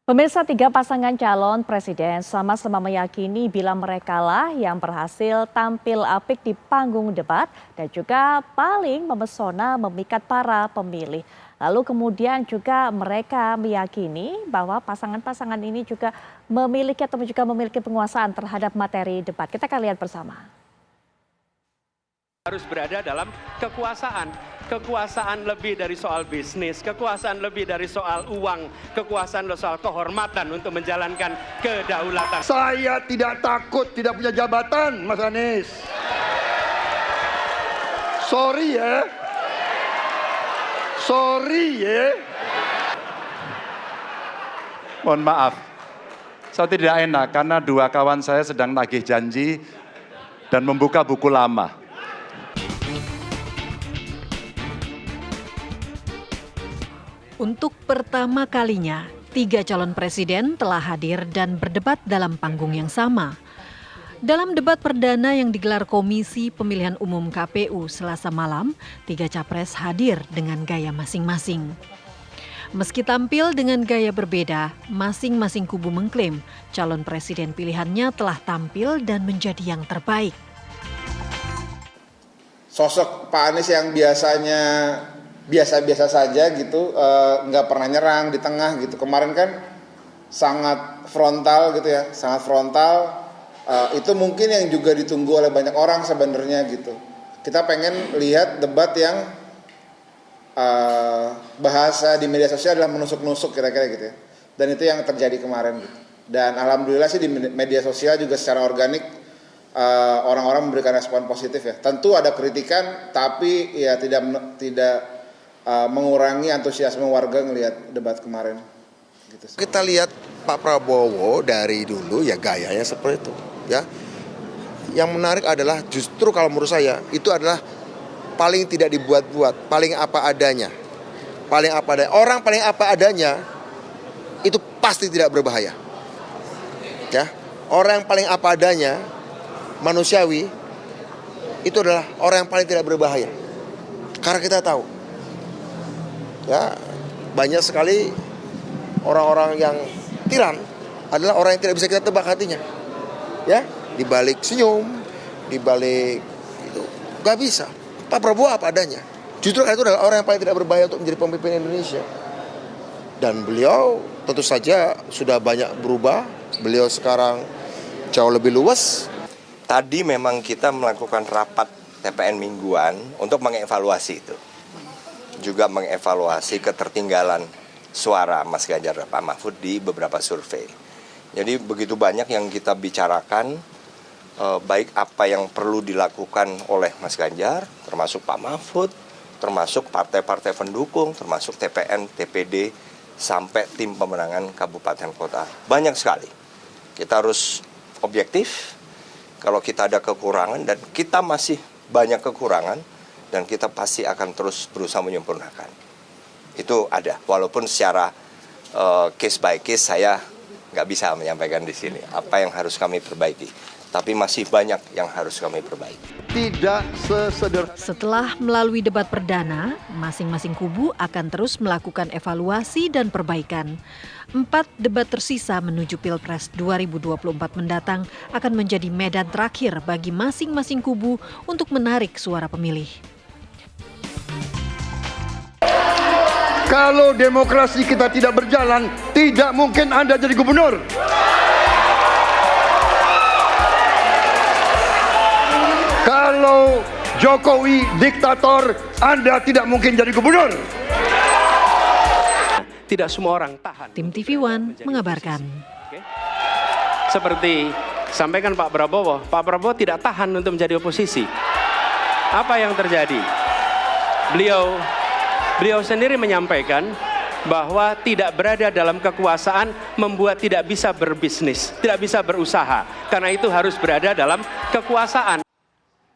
Pemirsa, tiga pasangan calon presiden sama-sama meyakini bila mereka lah yang berhasil tampil apik di panggung debat dan juga paling memesona memikat para pemilih. Lalu kemudian juga mereka meyakini bahwa pasangan-pasangan ini juga memiliki penguasaan terhadap materi debat. Kita akan lihat bersama. Harus berada dalam kekuasaan. Kekuasaan lebih dari soal bisnis, kekuasaan lebih dari soal uang, kekuasaan soal kehormatan untuk menjalankan kedaulatan. Saya tidak takut tidak punya jabatan, Mas Anies. Sorry ya. Sorry ya. Mohon maaf, saya tidak enak karena dua kawan saya sedang nagih janji dan membuka buku lama. Untuk pertama kalinya, tiga calon presiden telah hadir dan berdebat dalam panggung yang sama. Dalam debat perdana yang digelar Komisi Pemilihan Umum KPU Selasa malam, tiga capres hadir dengan gaya masing-masing. Meski tampil dengan gaya berbeda, masing-masing kubu mengklaim calon presiden pilihannya telah tampil dan menjadi yang terbaik. Sosok Pak Anies yang biasanya biasa-biasa saja gitu, nggak pernah nyerang di tengah gitu. Kemarin kan sangat frontal gitu ya, sangat frontal. Itu mungkin yang juga ditunggu oleh banyak orang sebenarnya gitu. Kita pengen lihat debat yang bahasa di media sosial adalah menusuk-nusuk kira-kira gitu ya. Dan itu yang terjadi kemarin gitu. Dan alhamdulillah sih di media sosial juga secara organik orang-orang memberikan respon positif ya. Tentu ada kritikan, tapi ya tidak mengurangi antusiasme warga ngelihat debat kemarin. Gitu. Kita lihat Pak Prabowo dari dulu ya gayanya seperti itu. Ya, yang menarik adalah justru kalau menurut saya itu adalah paling tidak dibuat-buat, paling apa adanya, Orang paling apa adanya itu pasti tidak berbahaya. Ya, orang yang paling apa adanya, manusiawi, itu adalah orang yang paling tidak berbahaya. Karena kita tahu. Ya, banyak sekali orang-orang yang tiran adalah orang yang tidak bisa kita tebak hatinya. Ya, di balik senyum, di balik itu nggak bisa. Pak Prabowo apa adanya. Justru itu adalah orang yang paling tidak berbahaya untuk menjadi pemimpin Indonesia. Dan beliau tentu saja sudah banyak berubah. Beliau sekarang jauh lebih luas. Tadi memang kita melakukan rapat TPN mingguan untuk mengevaluasi itu. Juga mengevaluasi ketertinggalan suara Mas Ganjar dan Pak Mahfud di beberapa survei. Jadi begitu banyak yang kita bicarakan, baik apa yang perlu dilakukan oleh Mas Ganjar, termasuk Pak Mahfud, termasuk partai-partai pendukung, termasuk TPN, TPD, sampai tim pemenangan kabupaten kota. Banyak sekali. Kita harus objektif, kalau kita ada kekurangan dan kita masih banyak kekurangan, dan kita pasti akan terus berusaha menyempurnakan. Itu ada, walaupun secara case by case saya nggak bisa menyampaikan di sini apa yang harus kami perbaiki. Tapi masih banyak yang harus kami perbaiki. Tidak sesederhana. Setelah melalui debat perdana, masing-masing kubu akan terus melakukan evaluasi dan perbaikan. 4 debat tersisa menuju Pilpres 2024 mendatang akan menjadi medan terakhir bagi masing-masing kubu untuk menarik suara pemilih. Kalau demokrasi kita tidak berjalan, tidak mungkin Anda jadi gubernur. Kalau Jokowi diktator, Anda tidak mungkin jadi gubernur. Tidak semua orang tahan. Tim TV One mengabarkan. Seperti sampaikan Pak Prabowo tidak tahan untuk menjadi oposisi. Apa yang terjadi? Beliau sendiri menyampaikan bahwa tidak berada dalam kekuasaan membuat tidak bisa berbisnis, tidak bisa berusaha. Karena itu harus berada dalam kekuasaan.